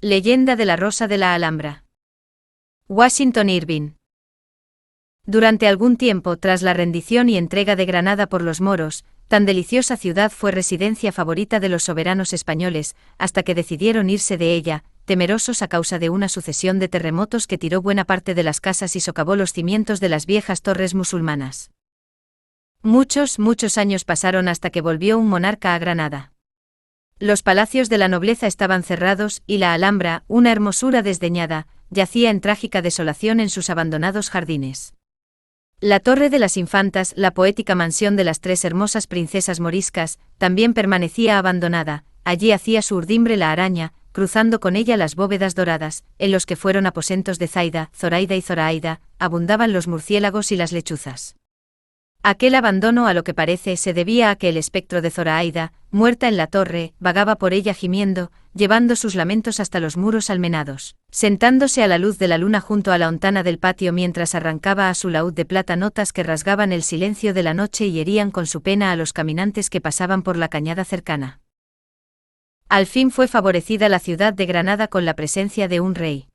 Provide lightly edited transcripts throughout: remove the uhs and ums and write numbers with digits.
Leyenda de la Rosa de la Alhambra. Washington Irving. Durante algún tiempo tras la rendición y entrega de Granada por los moros, tan deliciosa ciudad fue residencia favorita de los soberanos españoles, hasta que decidieron irse de ella, temerosos a causa de una sucesión de terremotos que tiró buena parte de las casas y socavó los cimientos de las viejas torres musulmanas. Muchos años pasaron hasta que volvió un monarca a Granada. Los palacios de la nobleza estaban cerrados y la Alhambra, una hermosura desdeñada, yacía en trágica desolación en sus abandonados jardines. La Torre de las Infantas, la poética mansión de las tres hermosas princesas moriscas, también permanecía abandonada. Allí hacía su urdimbre la araña, cruzando con ella las bóvedas doradas, en los que fueron aposentos de Zaida, Zoraida y Zoraida, abundaban los murciélagos y las lechuzas. Aquel abandono, a lo que parece, se debía a que el espectro de Zoraida, muerta en la torre, vagaba por ella gimiendo, llevando sus lamentos hasta los muros almenados, sentándose a la luz de la luna junto a la ontana del patio mientras arrancaba a su laúd de plata notas que rasgaban el silencio de la noche y herían con su pena a los caminantes que pasaban por la cañada cercana. Al fin fue favorecida la ciudad de Granada con la presencia de un rey.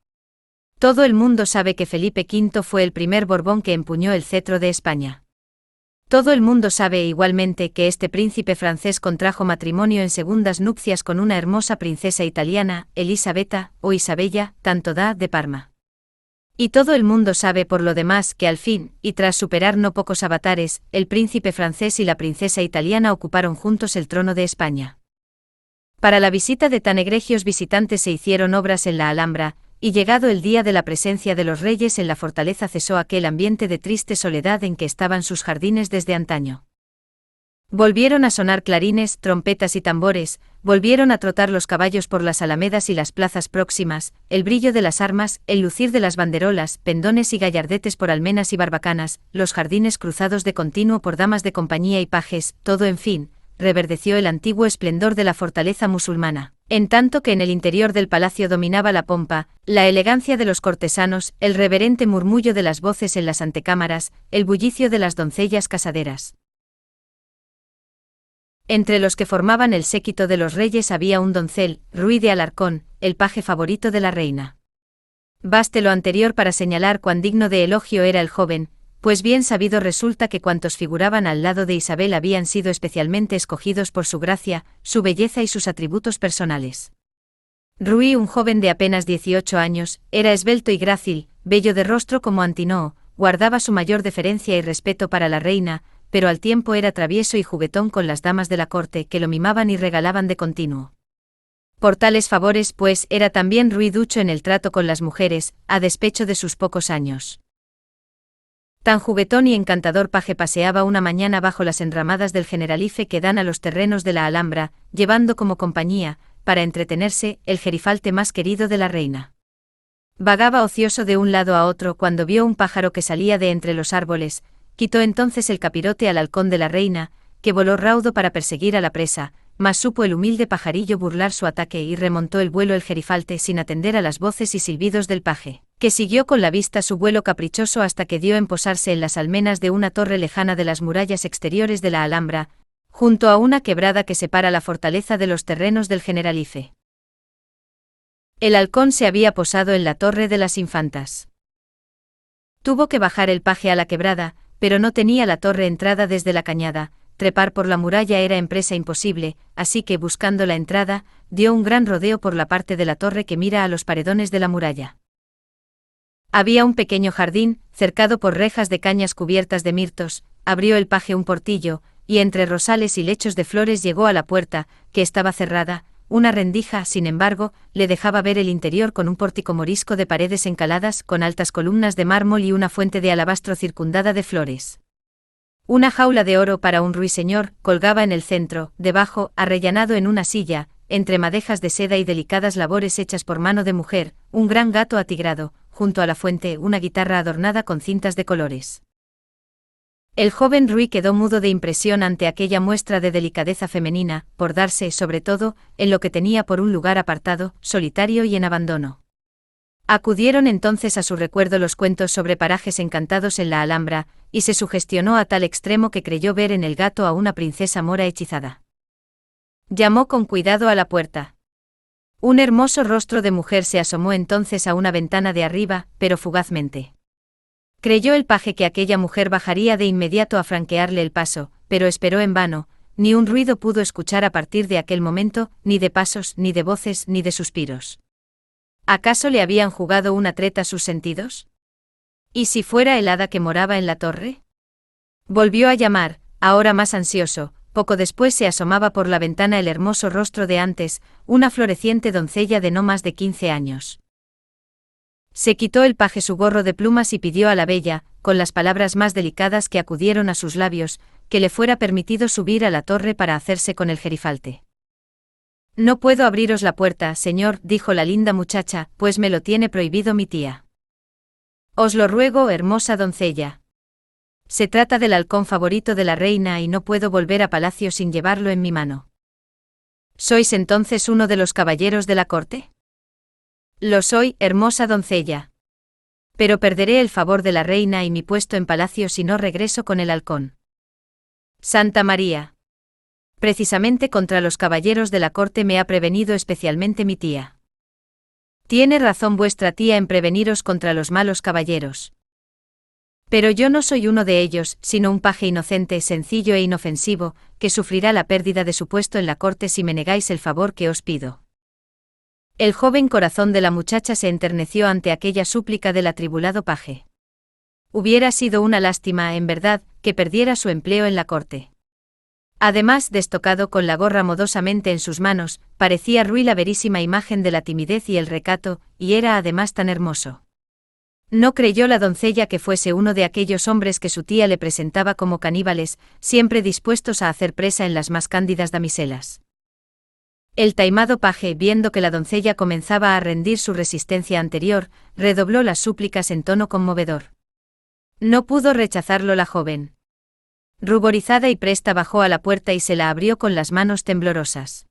Todo el mundo sabe que Felipe V fue el primer Borbón que empuñó el cetro de España. Todo el mundo sabe igualmente que este príncipe francés contrajo matrimonio en segundas nupcias con una hermosa princesa italiana, Elisabetta, o Isabella, tanto da de Parma. Y todo el mundo sabe por lo demás que al fin, y tras superar no pocos avatares, el príncipe francés y la princesa italiana ocuparon juntos el trono de España. Para la visita de tan egregios visitantes se hicieron obras en la Alhambra, y llegado el día de la presencia de los reyes en la fortaleza cesó aquel ambiente de triste soledad en que estaban sus jardines desde antaño. Volvieron a sonar clarines, trompetas y tambores, volvieron a trotar los caballos por las alamedas y las plazas próximas, el brillo de las armas, el lucir de las banderolas, pendones y gallardetes por almenas y barbacanas, los jardines cruzados de continuo por damas de compañía y pajes, todo en fin, reverdeció el antiguo esplendor de la fortaleza musulmana, en tanto que en el interior del palacio dominaba la pompa, la elegancia de los cortesanos, el reverente murmullo de las voces en las antecámaras, el bullicio de las doncellas casaderas. Entre los que formaban el séquito de los reyes había un doncel, Ruy de Alarcón, el paje favorito de la reina. Baste lo anterior para señalar cuán digno de elogio era el joven, pues bien sabido resulta que cuantos figuraban al lado de Isabel habían sido especialmente escogidos por su gracia, su belleza y sus atributos personales. Ruy, un joven de apenas 18 años, era esbelto y grácil, bello de rostro como Antinoo, guardaba su mayor deferencia y respeto para la reina, pero al tiempo era travieso y juguetón con las damas de la corte que lo mimaban y regalaban de continuo. Por tales favores, pues, era también Ruy ducho en el trato con las mujeres, a despecho de sus pocos años. Tan juguetón y encantador paje paseaba una mañana bajo las enramadas del Generalife que dan a los terrenos de la Alhambra, llevando como compañía, para entretenerse, el gerifalte más querido de la reina. Vagaba ocioso de un lado a otro cuando vio un pájaro que salía de entre los árboles, quitó entonces el capirote al halcón de la reina, que voló raudo para perseguir a la presa, mas supo el humilde pajarillo burlar su ataque y remontó el vuelo el gerifalte sin atender a las voces y silbidos del paje, que siguió con la vista su vuelo caprichoso hasta que dio en posarse en las almenas de una torre lejana de las murallas exteriores de la Alhambra, junto a una quebrada que separa la fortaleza de los terrenos del Generalife. El halcón se había posado en la Torre de las Infantas. Tuvo que bajar el paje a la quebrada, pero no tenía la torre entrada desde la cañada. Trepar por la muralla era empresa imposible, así que, buscando la entrada, dio un gran rodeo por la parte de la torre que mira a los paredones de la muralla. Había un pequeño jardín, cercado por rejas de cañas cubiertas de mirtos, abrió el paje un portillo, y entre rosales y lechos de flores llegó a la puerta, que estaba cerrada. Una rendija, sin embargo, le dejaba ver el interior con un pórtico morisco de paredes encaladas, con altas columnas de mármol y una fuente de alabastro circundada de flores. Una jaula de oro para un ruiseñor colgaba en el centro, debajo, arrellanado en una silla, entre madejas de seda y delicadas labores hechas por mano de mujer, un gran gato atigrado, junto a la fuente una guitarra adornada con cintas de colores. El joven Ruy quedó mudo de impresión ante aquella muestra de delicadeza femenina, por darse, sobre todo, en lo que tenía por un lugar apartado, solitario y en abandono. Acudieron entonces a su recuerdo los cuentos sobre parajes encantados en la Alhambra, y se sugestionó a tal extremo que creyó ver en el gato a una princesa mora hechizada. Llamó con cuidado a la puerta. Un hermoso rostro de mujer se asomó entonces a una ventana de arriba, pero fugazmente. Creyó el paje que aquella mujer bajaría de inmediato a franquearle el paso, pero esperó en vano, ni un ruido pudo escuchar a partir de aquel momento, ni de pasos, ni de voces, ni de suspiros. ¿Acaso le habían jugado una treta sus sentidos? ¿Y si fuera el hada que moraba en la torre? Volvió a llamar, ahora más ansioso. Poco después se asomaba por la ventana el hermoso rostro de antes, una floreciente doncella de no más de 15 años. Se quitó el paje su gorro de plumas y pidió a la bella, con las palabras más delicadas que acudieron a sus labios, que le fuera permitido subir a la torre para hacerse con el gerifalte. No puedo abriros la puerta, señor, dijo la linda muchacha, pues me lo tiene prohibido mi tía. Os lo ruego, hermosa doncella. Se trata del halcón favorito de la reina y no puedo volver a palacio sin llevarlo en mi mano. ¿Sois entonces uno de los caballeros de la corte? Lo soy, hermosa doncella. Pero perderé el favor de la reina y mi puesto en palacio si no regreso con el halcón. Santa María. Precisamente contra los caballeros de la corte me ha prevenido especialmente mi tía. Tiene razón vuestra tía en preveniros contra los malos caballeros. Pero yo no soy uno de ellos, sino un paje inocente, sencillo e inofensivo, que sufrirá la pérdida de su puesto en la corte si me negáis el favor que os pido. El joven corazón de la muchacha se enterneció ante aquella súplica del atribulado paje. Hubiera sido una lástima, en verdad, que perdiera su empleo en la corte. Además, destocado con la gorra modosamente en sus manos, parecía Rui la verísima imagen de la timidez y el recato, y era además tan hermoso. No creyó la doncella que fuese uno de aquellos hombres que su tía le presentaba como caníbales, siempre dispuestos a hacer presa en las más cándidas damiselas. El taimado paje, viendo que la doncella comenzaba a rendir su resistencia anterior, redobló las súplicas en tono conmovedor. No pudo rechazarlo la joven. Ruborizada y presta bajó a la puerta y se la abrió con las manos temblorosas.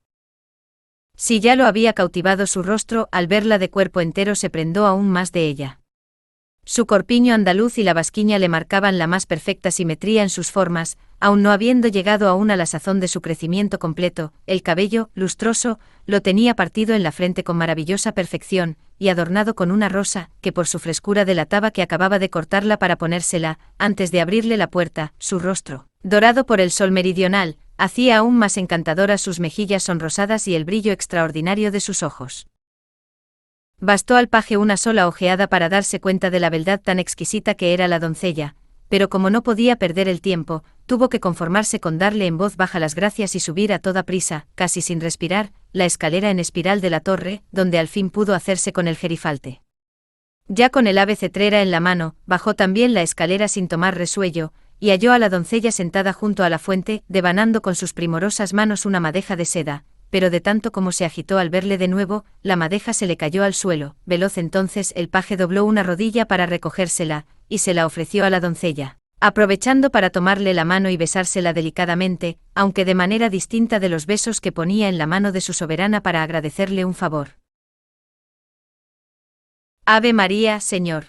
Si ya lo había cautivado su rostro, al verla de cuerpo entero se prendó aún más de ella. Su corpiño andaluz y la basquiña le marcaban la más perfecta simetría en sus formas, aun no habiendo llegado aún a la sazón de su crecimiento completo. El cabello, lustroso, lo tenía partido en la frente con maravillosa perfección, y adornado con una rosa, que por su frescura delataba que acababa de cortarla para ponérsela, antes de abrirle la puerta. Su rostro, dorado por el sol meridional, hacía aún más encantadoras sus mejillas sonrosadas y el brillo extraordinario de sus ojos. Bastó al paje una sola ojeada para darse cuenta de la beldad tan exquisita que era la doncella, pero como no podía perder el tiempo, tuvo que conformarse con darle en voz baja las gracias y subir a toda prisa, casi sin respirar, la escalera en espiral de la torre, donde al fin pudo hacerse con el gerifalte. Ya con el ave cetrera en la mano, bajó también la escalera sin tomar resuello, y halló a la doncella sentada junto a la fuente, devanando con sus primorosas manos una madeja de seda, pero de tanto como se agitó al verle de nuevo, la madeja se le cayó al suelo. Veloz entonces el paje dobló una rodilla para recogérsela, y se la ofreció a la doncella, aprovechando para tomarle la mano y besársela delicadamente, aunque de manera distinta de los besos que ponía en la mano de su soberana para agradecerle un favor. «Ave María, Señor»,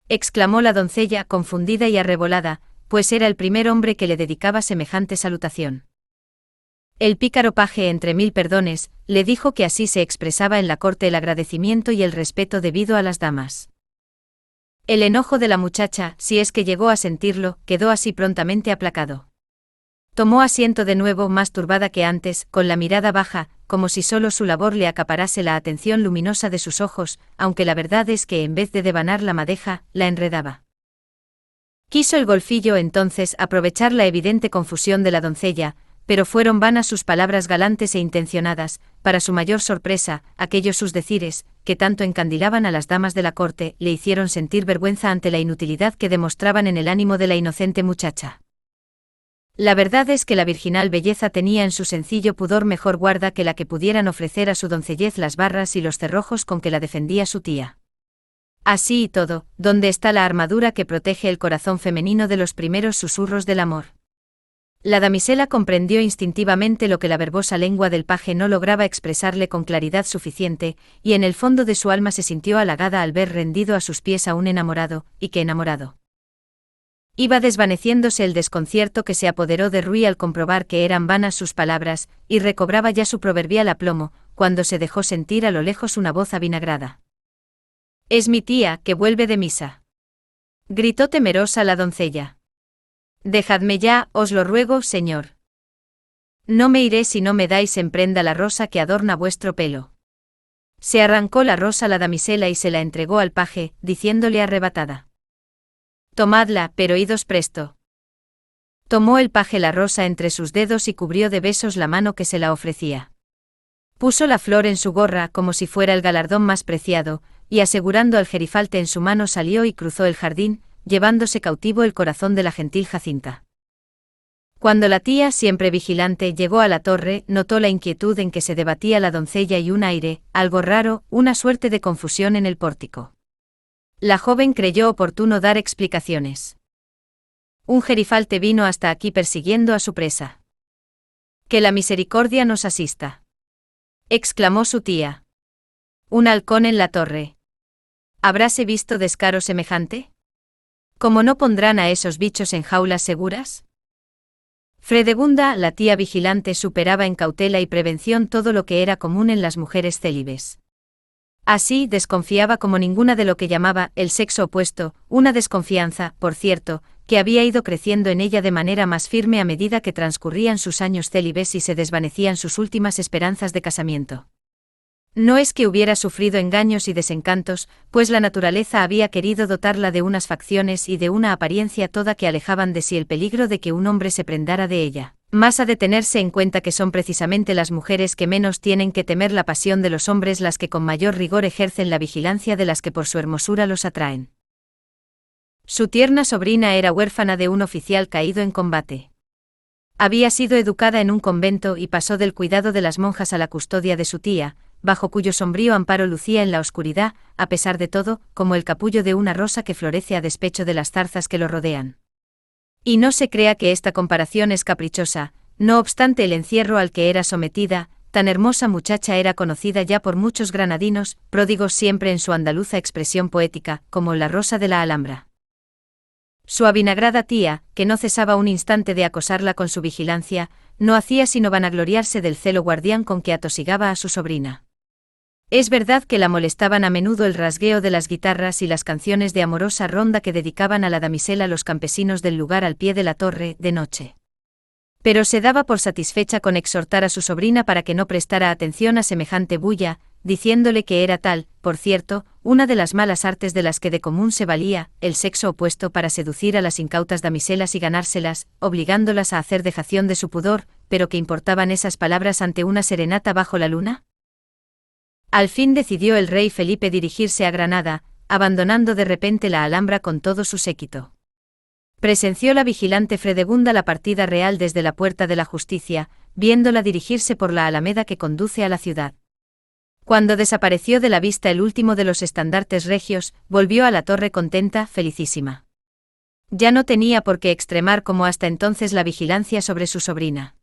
exclamó la doncella confundida y arrebolada, pues era el primer hombre que le dedicaba semejante salutación. El pícaro paje, entre mil perdones, le dijo que así se expresaba en la corte el agradecimiento y el respeto debido a las damas. El enojo de la muchacha, si es que llegó a sentirlo, quedó así prontamente aplacado. Tomó asiento de nuevo más turbada que antes, con la mirada baja, como si solo su labor le acaparase la atención luminosa de sus ojos, aunque la verdad es que en vez de devanar la madeja, la enredaba. Quiso el golfillo entonces aprovechar la evidente confusión de la doncella, pero fueron vanas sus palabras galantes e intencionadas. Para su mayor sorpresa, aquellos sus decires, que tanto encandilaban a las damas de la corte, le hicieron sentir vergüenza ante la inutilidad que demostraban en el ánimo de la inocente muchacha. La verdad es que la virginal belleza tenía en su sencillo pudor mejor guarda que la que pudieran ofrecer a su doncellez las barras y los cerrojos con que la defendía su tía. Así y todo, ¿dónde está la armadura que protege el corazón femenino de los primeros susurros del amor? La damisela comprendió instintivamente lo que la verbosa lengua del paje no lograba expresarle con claridad suficiente, y en el fondo de su alma se sintió halagada al ver rendido a sus pies a un enamorado, y que enamorado. Iba desvaneciéndose el desconcierto que se apoderó de Rui al comprobar que eran vanas sus palabras, y recobraba ya su proverbial aplomo, cuando se dejó sentir a lo lejos una voz avinagrada. «Es mi tía, que vuelve de misa», gritó temerosa la doncella. «Dejadme ya, os lo ruego, señor. No me iré si no me dais en prenda la rosa que adorna vuestro pelo». Se arrancó la rosa la damisela y se la entregó al paje, diciéndole arrebatada: «Tomadla, pero idos presto». Tomó el paje la rosa entre sus dedos y cubrió de besos la mano que se la ofrecía. Puso la flor en su gorra como si fuera el galardón más preciado, y asegurando al gerifalte en su mano salió y cruzó el jardín, llevándose cautivo el corazón de la gentil Jacinta. Cuando la tía, siempre vigilante, llegó a la torre, notó la inquietud en que se debatía la doncella y un aire, algo raro, una suerte de confusión en el pórtico. La joven creyó oportuno dar explicaciones. «Un gerifalte vino hasta aquí persiguiendo a su presa». «Que la misericordia nos asista», exclamó su tía. «¿Un halcón en la torre? ¿Habráse visto descaro semejante? ¿Cómo no pondrán a esos bichos en jaulas seguras?». Fredegunda, la tía vigilante, superaba en cautela y prevención todo lo que era común en las mujeres célibes. Así, desconfiaba como ninguna de lo que llamaba el sexo opuesto, una desconfianza, por cierto, que había ido creciendo en ella de manera más firme a medida que transcurrían sus años célibes y se desvanecían sus últimas esperanzas de casamiento. No es que hubiera sufrido engaños y desencantos, pues la naturaleza había querido dotarla de unas facciones y de una apariencia toda que alejaban de sí el peligro de que un hombre se prendara de ella. Más ha de tenerse en cuenta que son precisamente las mujeres que menos tienen que temer la pasión de los hombres las que con mayor rigor ejercen la vigilancia de las que por su hermosura los atraen. Su tierna sobrina era huérfana de un oficial caído en combate. Había sido educada en un convento y pasó del cuidado de las monjas a la custodia de su tía, bajo cuyo sombrío amparo lucía en la oscuridad, a pesar de todo, como el capullo de una rosa que florece a despecho de las zarzas que lo rodean. Y no se crea que esta comparación es caprichosa, no obstante el encierro al que era sometida, tan hermosa muchacha era conocida ya por muchos granadinos, pródigos siempre en su andaluza expresión poética, como la rosa de la Alhambra. Su avinagrada tía, que no cesaba un instante de acosarla con su vigilancia, no hacía sino vanagloriarse del celo guardián con que atosigaba a su sobrina. Es verdad que la molestaban a menudo el rasgueo de las guitarras y las canciones de amorosa ronda que dedicaban a la damisela los campesinos del lugar al pie de la torre, de noche. Pero se daba por satisfecha con exhortar a su sobrina para que no prestara atención a semejante bulla, diciéndole que era tal, por cierto, una de las malas artes de las que de común se valía el sexo opuesto para seducir a las incautas damiselas y ganárselas, obligándolas a hacer dejación de su pudor, pero ¿qué importaban esas palabras ante una serenata bajo la luna? Al fin decidió el rey Felipe dirigirse a Granada, abandonando de repente la Alhambra con todo su séquito. Presenció la vigilante Fredegunda la partida real desde la Puerta de la Justicia, viéndola dirigirse por la alameda que conduce a la ciudad. Cuando desapareció de la vista el último de los estandartes regios, volvió a la torre contenta, felicísima. Ya no tenía por qué extremar como hasta entonces la vigilancia sobre su sobrina.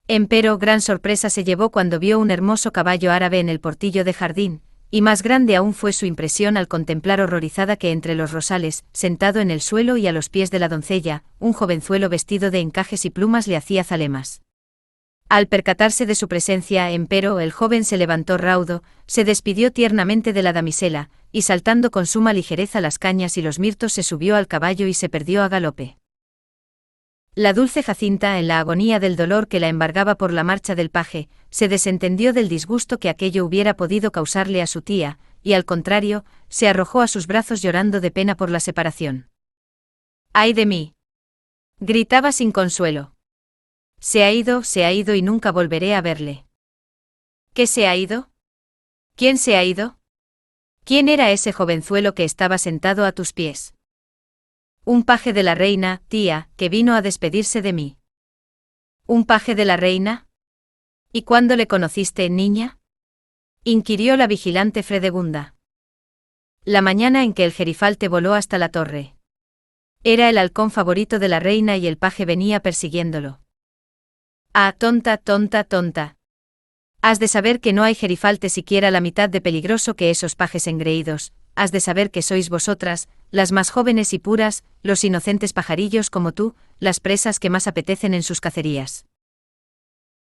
Empero gran sorpresa se llevó cuando vio un hermoso caballo árabe en el portillo de jardín, y más grande aún fue su impresión al contemplar horrorizada que entre los rosales, sentado en el suelo y a los pies de la doncella, un jovenzuelo vestido de encajes y plumas le hacía zalemas. Al percatarse de su presencia, empero, el joven se levantó raudo, se despidió tiernamente de la damisela, y saltando con suma ligereza las cañas y los mirtos se subió al caballo y se perdió a galope. La dulce Jacinta, en la agonía del dolor que la embargaba por la marcha del paje, se desentendió del disgusto que aquello hubiera podido causarle a su tía, y al contrario, se arrojó a sus brazos llorando de pena por la separación. «¡Ay de mí!», gritaba sin consuelo. Se ha ido y nunca volveré a verle». «¿Qué se ha ido? ¿Quién se ha ido? ¿Quién era ese jovenzuelo que estaba sentado a tus pies?». «Un paje de la reina, tía, que vino a despedirse de mí». «¿Un paje de la reina? ¿Y cuándo le conociste, niña?», inquirió la vigilante Fredegunda. «La mañana en que el gerifalte voló hasta la torre. Era el halcón favorito de la reina y el paje venía persiguiéndolo». «Ah, tonta, tonta, tonta. Has de saber que no hay gerifalte siquiera la mitad de peligroso que esos pajes engreídos, has de saber que sois vosotras, las más jóvenes y puras, los inocentes pajarillos como tú, las presas que más apetecen en sus cacerías».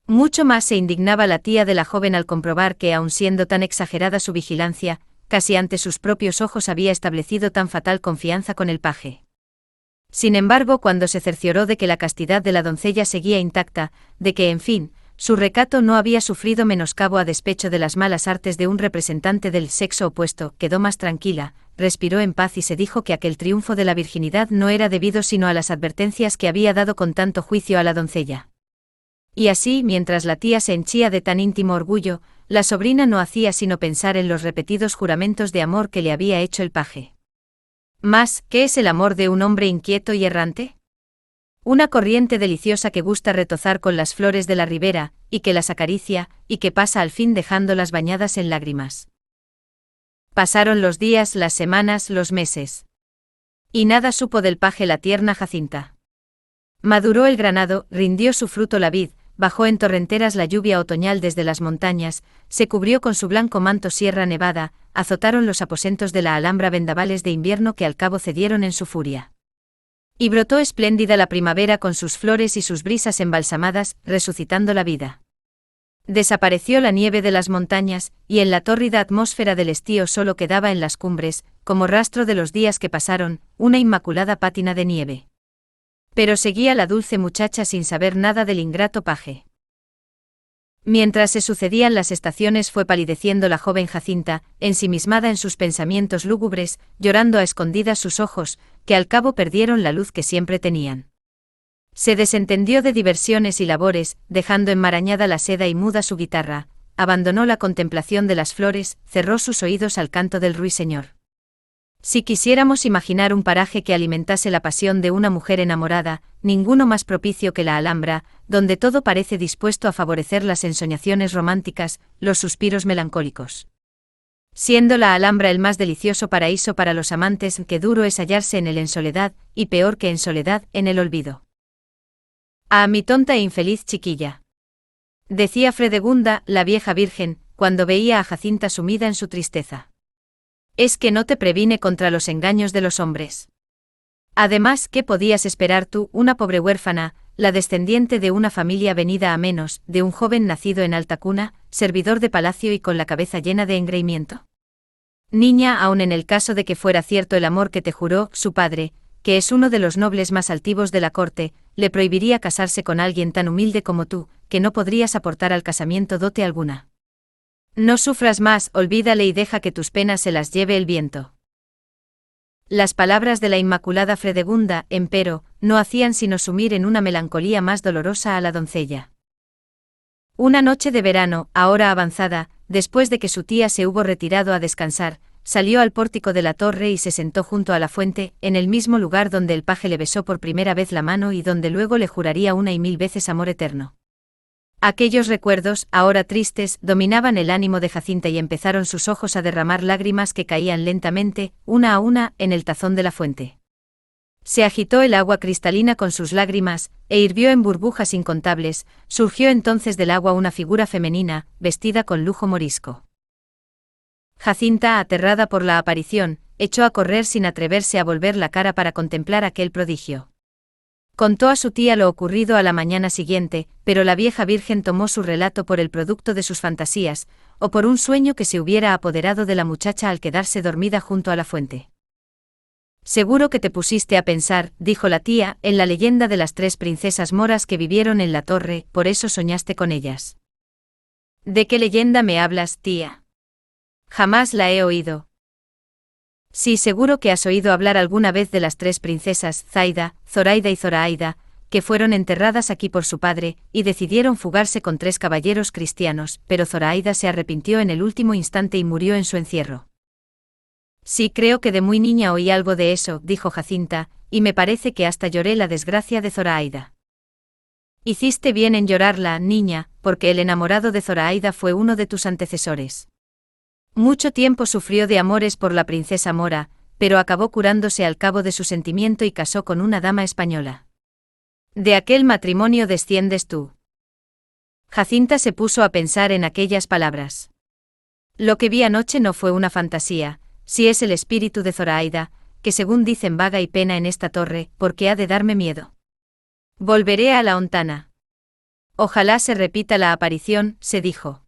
Mucho más se indignaba la tía de la joven al comprobar que, aun siendo tan exagerada su vigilancia, casi ante sus propios ojos había establecido tan fatal confianza con el paje. Sin embargo, cuando se cercioró de que la castidad de la doncella seguía intacta, de que, en fin, su recato no había sufrido menoscabo a despecho de las malas artes de un representante del sexo opuesto, quedó más tranquila, respiró en paz y se dijo que aquel triunfo de la virginidad no era debido sino a las advertencias que había dado con tanto juicio a la doncella. Y así, mientras la tía se henchía de tan íntimo orgullo, la sobrina no hacía sino pensar en los repetidos juramentos de amor que le había hecho el paje. Mas, ¿qué es el amor de un hombre inquieto y errante? Una corriente deliciosa que gusta retozar con las flores de la ribera, y que las acaricia, y que pasa al fin dejándolas bañadas en lágrimas. Pasaron los días, las semanas, los meses. Y nada supo del paje la tierna Jacinta. Maduró el granado, rindió su fruto la vid, bajó en torrenteras la lluvia otoñal desde las montañas, se cubrió con su blanco manto Sierra Nevada, azotaron los aposentos de la Alhambra vendavales de invierno que al cabo cedieron en su furia. Y brotó espléndida la primavera con sus flores y sus brisas embalsamadas, resucitando la vida. Desapareció la nieve de las montañas, y en la tórrida atmósfera del estío solo quedaba en las cumbres, como rastro de los días que pasaron, una inmaculada pátina de nieve. Pero seguía la dulce muchacha sin saber nada del ingrato paje. Mientras se sucedían las estaciones fue palideciendo la joven Jacinta, ensimismada en sus pensamientos lúgubres, llorando a escondidas sus ojos, que al cabo perdieron la luz que siempre tenían. Se desentendió de diversiones y labores, dejando enmarañada la seda y muda su guitarra, abandonó la contemplación de las flores, cerró sus oídos al canto del ruiseñor. Si quisiéramos imaginar un paraje que alimentase la pasión de una mujer enamorada, ninguno más propicio que la Alhambra, donde todo parece dispuesto a favorecer las ensoñaciones románticas, los suspiros melancólicos. Siendo la Alhambra el más delicioso paraíso para los amantes, que duro es hallarse en él en soledad, y peor que en soledad, en el olvido. «Ah, mi tonta e infeliz chiquilla», decía Fredegunda, la vieja virgen, cuando veía a Jacinta sumida en su tristeza. «¿Es que no te previne contra los engaños de los hombres? Además, ¿qué podías esperar tú, una pobre huérfana, la descendiente de una familia venida a menos, de un joven nacido en alta cuna, servidor de palacio y con la cabeza llena de engreimiento? Niña, aun en el caso de que fuera cierto el amor que te juró su padre, que es uno de los nobles más altivos de la corte, le prohibiría casarse con alguien tan humilde como tú, que no podrías aportar al casamiento dote alguna. No sufras más, olvídale y deja que tus penas se las lleve el viento». Las palabras de la inmaculada Fredegunda, empero, no hacían sino sumir en una melancolía más dolorosa a la doncella. Una noche de verano, a hora avanzada, después de que su tía se hubo retirado a descansar, salió al pórtico de la torre y se sentó junto a la fuente, en el mismo lugar donde el paje le besó por primera vez la mano y donde luego le juraría una y mil veces amor eterno. Aquellos recuerdos, ahora tristes, dominaban el ánimo de Jacinta y empezaron sus ojos a derramar lágrimas que caían lentamente, una a una, en el tazón de la fuente. Se agitó el agua cristalina con sus lágrimas, e hirvió en burbujas incontables, surgió entonces del agua una figura femenina, vestida con lujo morisco. Jacinta, aterrada por la aparición, echó a correr sin atreverse a volver la cara para contemplar aquel prodigio. Contó a su tía lo ocurrido a la mañana siguiente, pero la vieja virgen tomó su relato por el producto de sus fantasías, o por un sueño que se hubiera apoderado de la muchacha al quedarse dormida junto a la fuente. «Seguro que te pusiste a pensar», dijo la tía, «en la leyenda de las 3 princesas moras que vivieron en la torre, por eso soñaste con ellas». «¿De qué leyenda me hablas, tía? Jamás la he oído». «Sí, seguro que has oído hablar alguna vez de las 3 princesas, Zaida, Zoraida y Zoraida, que fueron enterradas aquí por su padre, y decidieron fugarse con 3 caballeros cristianos, pero Zoraida se arrepintió en el último instante y murió en su encierro». «Sí, creo que de muy niña oí algo de eso», dijo Jacinta, «y me parece que hasta lloré la desgracia de Zoraida». «Hiciste bien en llorarla, niña, porque el enamorado de Zoraida fue uno de tus antecesores. Mucho tiempo sufrió de amores por la princesa mora, pero acabó curándose al cabo de su sentimiento y casó con una dama española. De aquel matrimonio desciendes tú». Jacinta se puso a pensar en aquellas palabras. «Lo que vi anoche no fue una fantasía, si es el espíritu de Zoraida, que según dicen vaga y pena en esta torre, ¿por qué ha de darme miedo? Volveré a la Ontana. Ojalá se repita la aparición, se dijo.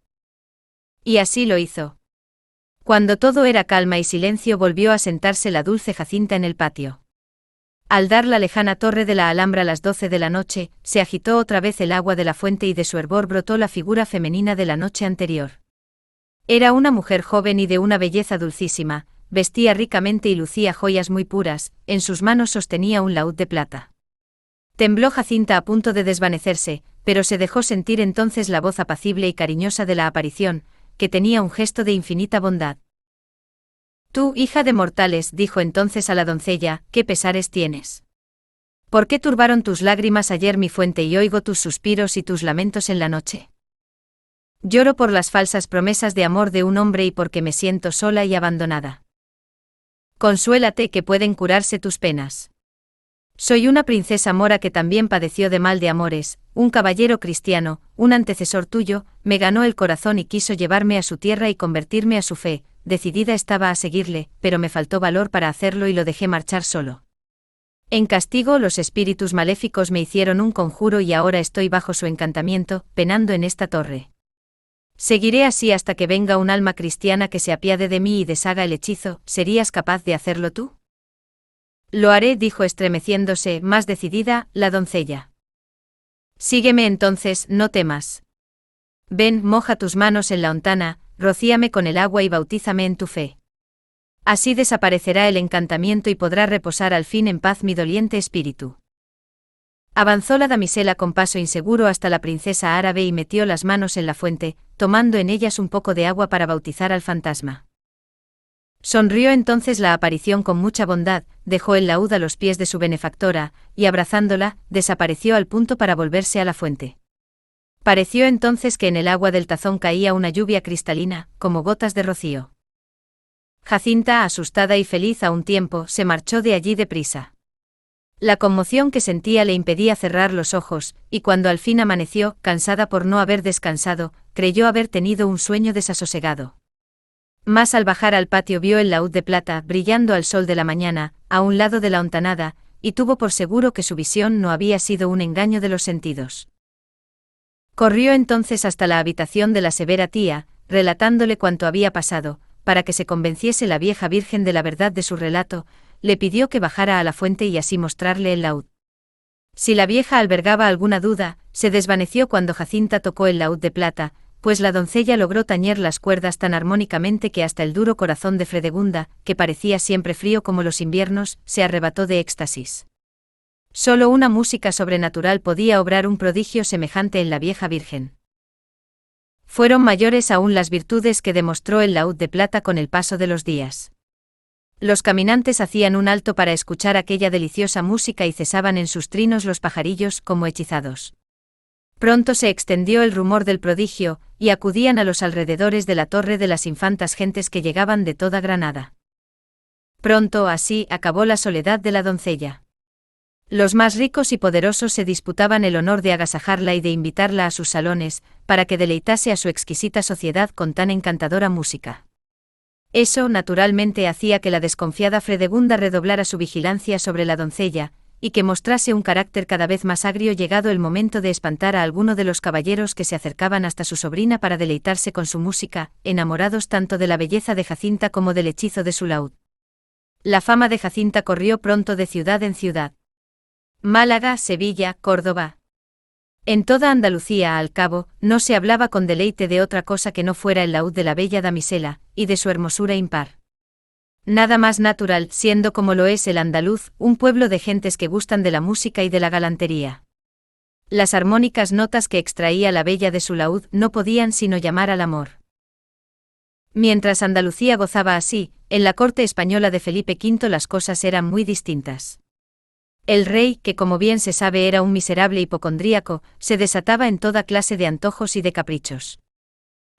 Y así lo hizo. Cuando todo era calma y silencio, volvió a sentarse la dulce Jacinta en el patio. Al dar la lejana torre de la Alhambra a las 12 de la noche, se agitó otra vez el agua de la fuente y de su hervor brotó la figura femenina de la noche anterior. Era una mujer joven y de una belleza dulcísima, vestía ricamente y lucía joyas muy puras, en sus manos sostenía un laúd de plata. Tembló Jacinta a punto de desvanecerse, pero se dejó sentir entonces la voz apacible y cariñosa de la aparición, que tenía un gesto de infinita bondad. Tú, hija de mortales, dijo entonces a la doncella, ¿qué pesares tienes? ¿Por qué turbaron tus lágrimas ayer mi fuente y oigo tus suspiros y tus lamentos en la noche? Lloro por las falsas promesas de amor de un hombre y porque me siento sola y abandonada. Consuélate que pueden curarse tus penas. Soy una princesa mora que también padeció de mal de amores, un caballero cristiano, un antecesor tuyo, me ganó el corazón y quiso llevarme a su tierra y convertirme a su fe, decidida estaba a seguirle, pero me faltó valor para hacerlo y lo dejé marchar solo. En castigo los espíritus maléficos me hicieron un conjuro y ahora estoy bajo su encantamiento, penando en esta torre. Seguiré así hasta que venga un alma cristiana que se apiade de mí y deshaga el hechizo, ¿serías capaz de hacerlo tú? Lo haré, dijo estremeciéndose, más decidida, la doncella. Sígueme entonces, no temas. Ven, moja tus manos en la ontana, rocíame con el agua y bautízame en tu fe. Así desaparecerá el encantamiento y podrá reposar al fin en paz mi doliente espíritu. Avanzó la damisela con paso inseguro hasta la princesa árabe y metió las manos en la fuente, tomando en ellas un poco de agua para bautizar al fantasma. Sonrió entonces la aparición con mucha bondad, dejó el laúd a los pies de su benefactora, y abrazándola, desapareció al punto para volverse a la fuente. Pareció entonces que en el agua del tazón caía una lluvia cristalina, como gotas de rocío. Jacinta, asustada y feliz a un tiempo, se marchó de allí deprisa. La conmoción que sentía le impedía cerrar los ojos, y cuando al fin amaneció, cansada por no haber descansado, creyó haber tenido un sueño desasosegado. Mas al bajar al patio vio el laúd de plata brillando al sol de la mañana, a un lado de la hontanada, y tuvo por seguro que su visión no había sido un engaño de los sentidos. Corrió entonces hasta la habitación de la severa tía, relatándole cuanto había pasado, para que se convenciese la vieja virgen de la verdad de su relato, le pidió que bajara a la fuente y así mostrarle el laúd. Si la vieja albergaba alguna duda, se desvaneció cuando Jacinta tocó el laúd de plata, pues la doncella logró tañer las cuerdas tan armónicamente que hasta el duro corazón de Fredegunda, que parecía siempre frío como los inviernos, se arrebató de éxtasis. Solo una música sobrenatural podía obrar un prodigio semejante en la vieja virgen. Fueron mayores aún las virtudes que demostró el laúd de plata con el paso de los días. Los caminantes hacían un alto para escuchar aquella deliciosa música y cesaban en sus trinos los pajarillos como hechizados. Pronto se extendió el rumor del prodigio, y acudían a los alrededores de la torre de las infantas gentes que llegaban de toda Granada. Pronto, así, acabó la soledad de la doncella. Los más ricos y poderosos se disputaban el honor de agasajarla y de invitarla a sus salones, para que deleitase a su exquisita sociedad con tan encantadora música. Eso, naturalmente, hacía que la desconfiada Fredegunda redoblara su vigilancia sobre la doncella, y que mostrase un carácter cada vez más agrio llegado el momento de espantar a alguno de los caballeros que se acercaban hasta su sobrina para deleitarse con su música, enamorados tanto de la belleza de Jacinta como del hechizo de su laúd. La fama de Jacinta corrió pronto de ciudad en ciudad. Málaga, Sevilla, Córdoba. En toda Andalucía, al cabo, no se hablaba con deleite de otra cosa que no fuera el laúd de la bella damisela, y de su hermosura impar. Nada más natural, siendo como lo es el andaluz, un pueblo de gentes que gustan de la música y de la galantería. Las armónicas notas que extraía la bella de su laúd no podían sino llamar al amor. Mientras Andalucía gozaba así, en la corte española de Felipe V las cosas eran muy distintas. El rey, que como bien se sabe era un miserable hipocondríaco, se desataba en toda clase de antojos y de caprichos.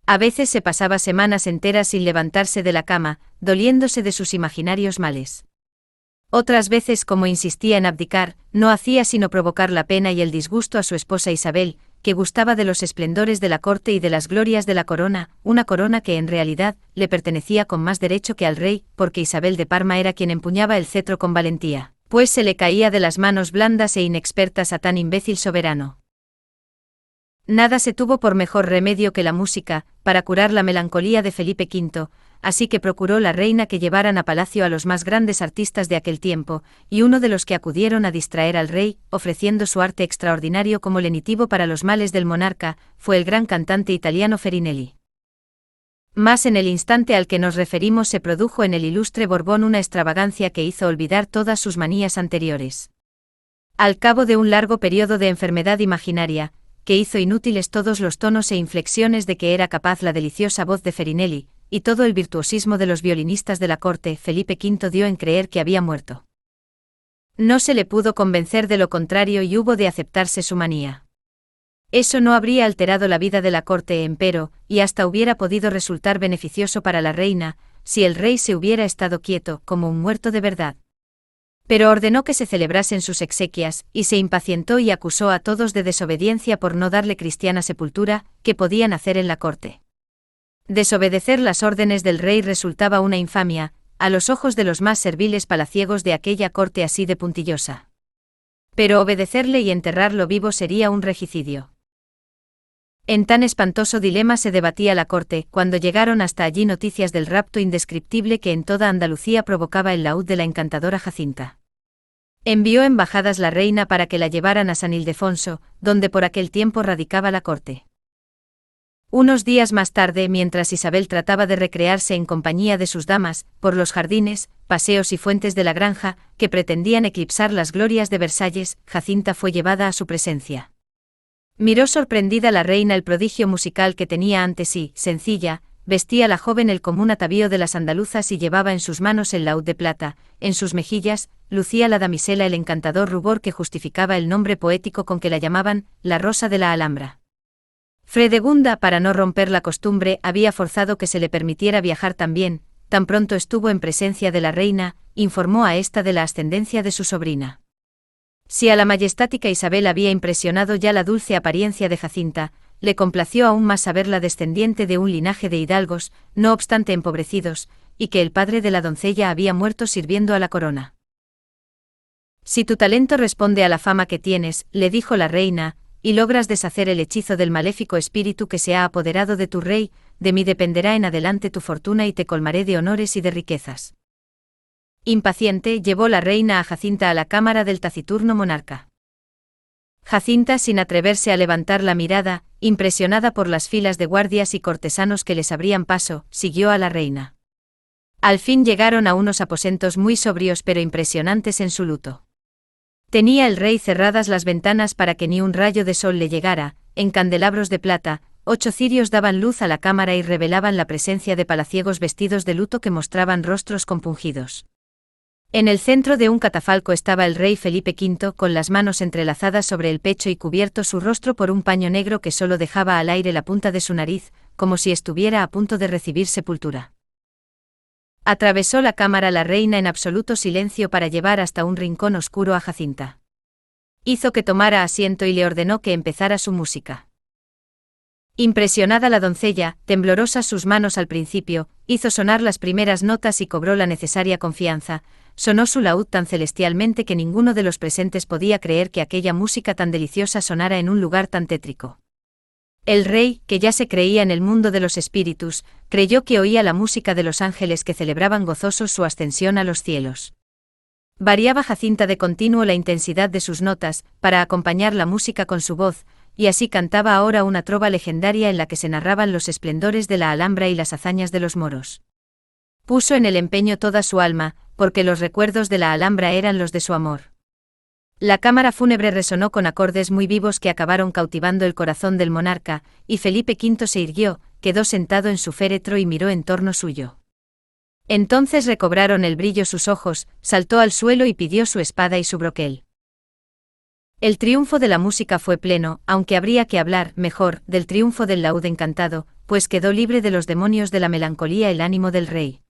A veces se pasaba semanas enteras sin levantarse de la cama, doliéndose de sus imaginarios males. Otras veces, como insistía en abdicar, no hacía sino provocar la pena y el disgusto a su esposa Isabel, que gustaba de los esplendores de la corte y de las glorias de la corona, una corona que en realidad le pertenecía con más derecho que al rey, porque Isabel de Parma era quien empuñaba el cetro con valentía, pues se le caía de las manos blandas e inexpertas a tan imbécil soberano. Nada se tuvo por mejor remedio que la música, para curar la melancolía de Felipe V, así que procuró la reina que llevaran a palacio a los más grandes artistas de aquel tiempo, y uno de los que acudieron a distraer al rey, ofreciendo su arte extraordinario como lenitivo para los males del monarca, fue el gran cantante italiano Farinelli. Mas en el instante al que nos referimos se produjo en el ilustre Borbón una extravagancia que hizo olvidar todas sus manías anteriores. Al cabo de un largo periodo de enfermedad imaginaria, que hizo inútiles todos los tonos e inflexiones de que era capaz la deliciosa voz de Farinelli, y todo el virtuosismo de los violinistas de la corte, Felipe V dio en creer que había muerto. No se le pudo convencer de lo contrario y hubo de aceptarse su manía. Eso no habría alterado la vida de la corte, empero, y hasta hubiera podido resultar beneficioso para la reina, si el rey se hubiera estado quieto, como un muerto de verdad. Pero ordenó que se celebrasen sus exequias, y se impacientó y acusó a todos de desobediencia por no darle cristiana sepultura, que podían hacer en la corte. Desobedecer las órdenes del rey resultaba una infamia, a los ojos de los más serviles palaciegos de aquella corte así de puntillosa. Pero obedecerle y enterrarlo vivo sería un regicidio. En tan espantoso dilema se debatía la corte, cuando llegaron hasta allí noticias del rapto indescriptible que en toda Andalucía provocaba el laúd de la encantadora Jacinta. Envió embajadas la reina para que la llevaran a San Ildefonso, donde por aquel tiempo radicaba la corte. Unos días más tarde, mientras Isabel trataba de recrearse en compañía de sus damas, por los jardines, paseos y fuentes de la granja, que pretendían eclipsar las glorias de Versalles, Jacinta fue llevada a su presencia. Miró sorprendida la reina el prodigio musical que tenía ante sí, sencilla, vestía la joven el común atavío de las andaluzas y llevaba en sus manos el laúd de plata, en sus mejillas, lucía la damisela el encantador rubor que justificaba el nombre poético con que la llamaban, la rosa de la Alhambra. Fredegunda, para no romper la costumbre, había forzado que se le permitiera viajar también, tan pronto estuvo en presencia de la reina, informó a ésta de la ascendencia de su sobrina. Si a la majestática Isabel había impresionado ya la dulce apariencia de Jacinta, le complació aún más saberla descendiente de un linaje de hidalgos, no obstante empobrecidos, y que el padre de la doncella había muerto sirviendo a la corona. Si tu talento responde a la fama que tienes, le dijo la reina, y logras deshacer el hechizo del maléfico espíritu que se ha apoderado de tu rey, de mí dependerá en adelante tu fortuna y te colmaré de honores y de riquezas. Impaciente, llevó la reina a Jacinta a la cámara del taciturno monarca. Jacinta, sin atreverse a levantar la mirada, impresionada por las filas de guardias y cortesanos que les abrían paso, siguió a la reina. Al fin llegaron a unos aposentos muy sobrios pero impresionantes en su luto. Tenía el rey cerradas las ventanas para que ni un rayo de sol le llegara, en candelabros de plata, 8 cirios daban luz a la cámara y revelaban la presencia de palaciegos vestidos de luto que mostraban rostros compungidos. En el centro de un catafalco estaba el rey Felipe V con las manos entrelazadas sobre el pecho y cubierto su rostro por un paño negro que solo dejaba al aire la punta de su nariz, como si estuviera a punto de recibir sepultura. Atravesó la cámara la reina en absoluto silencio para llevar hasta un rincón oscuro a Jacinta. Hizo que tomara asiento y le ordenó que empezara su música. Impresionada la doncella, temblorosas sus manos al principio, hizo sonar las primeras notas y cobró la necesaria confianza. Sonó su laúd tan celestialmente que ninguno de los presentes podía creer que aquella música tan deliciosa sonara en un lugar tan tétrico. El rey, que ya se creía en el mundo de los espíritus, creyó que oía la música de los ángeles que celebraban gozosos su ascensión a los cielos. Variaba Jacinta de continuo la intensidad de sus notas, para acompañar la música con su voz, y así cantaba ahora una trova legendaria en la que se narraban los esplendores de la Alhambra y las hazañas de los moros. Puso en el empeño toda su alma, porque los recuerdos de la Alhambra eran los de su amor. La cámara fúnebre resonó con acordes muy vivos que acabaron cautivando el corazón del monarca, y Felipe V se irguió, quedó sentado en su féretro y miró en torno suyo. Entonces recobraron el brillo sus ojos, saltó al suelo y pidió su espada y su broquel. El triunfo de la música fue pleno, aunque habría que hablar, mejor, del triunfo del laúd encantado, pues quedó libre de los demonios de la melancolía el ánimo del rey.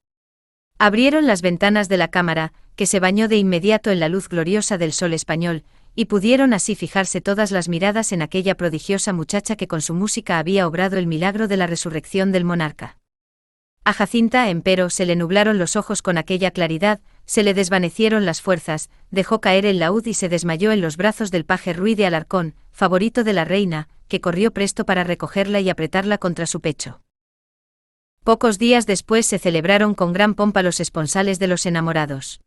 Abrieron las ventanas de la cámara, que se bañó de inmediato en la luz gloriosa del sol español, y pudieron así fijarse todas las miradas en aquella prodigiosa muchacha que con su música había obrado el milagro de la resurrección del monarca. A Jacinta, empero, se le nublaron los ojos con aquella claridad, se le desvanecieron las fuerzas, dejó caer el laúd y se desmayó en los brazos del paje Ruy de Alarcón, favorito de la reina, que corrió presto para recogerla y apretarla contra su pecho. Pocos días después se celebraron con gran pompa los esponsales de los enamorados.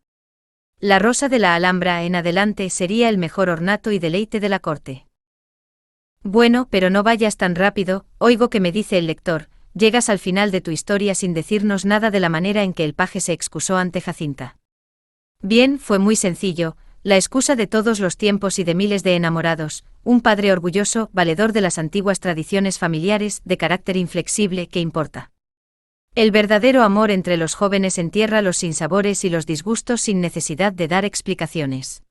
La rosa de la Alhambra en adelante sería el mejor ornato y deleite de la corte. Bueno, pero no vayas tan rápido, oigo que me dice el lector, llegas al final de tu historia sin decirnos nada de la manera en que el paje se excusó ante Jacinta. Bien, fue muy sencillo, la excusa de todos los tiempos y de miles de enamorados, un padre orgulloso, valedor de las antiguas tradiciones familiares, de carácter inflexible, ¿qué importa? El verdadero amor entre los jóvenes entierra los sinsabores y los disgustos sin necesidad de dar explicaciones.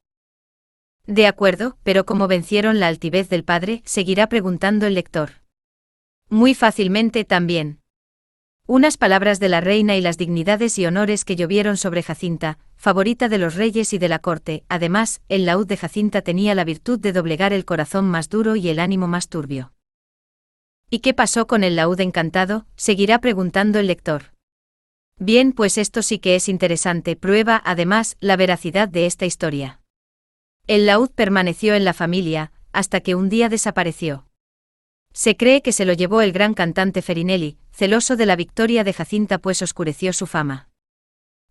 De acuerdo, pero ¿cómo vencieron la altivez del padre?, seguirá preguntando el lector. Muy fácilmente también. Unas palabras de la reina y las dignidades y honores que llovieron sobre Jacinta, favorita de los reyes y de la corte. Además, el laúd de Jacinta tenía la virtud de doblegar el corazón más duro y el ánimo más turbio. ¿Y qué pasó con el laúd encantado?, seguirá preguntando el lector. Bien, pues esto sí que es interesante, prueba, además, la veracidad de esta historia. El laúd permaneció en la familia, hasta que un día desapareció. Se cree que se lo llevó el gran cantante Ferinelli, celoso de la victoria de Jacinta, pues oscureció su fama.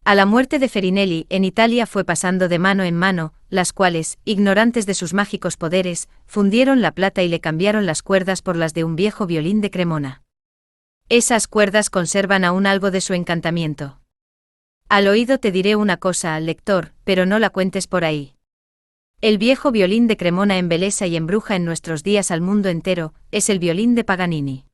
A la muerte de Ferinelli, en Italia fue pasando de mano en mano, las cuales, ignorantes de sus mágicos poderes, fundieron la plata y le cambiaron las cuerdas por las de un viejo violín de Cremona. Esas cuerdas conservan aún algo de su encantamiento. Al oído te diré una cosa, lector, pero no la cuentes por ahí. El viejo violín de Cremona embelesa y embruja en nuestros días al mundo entero, es el violín de Paganini.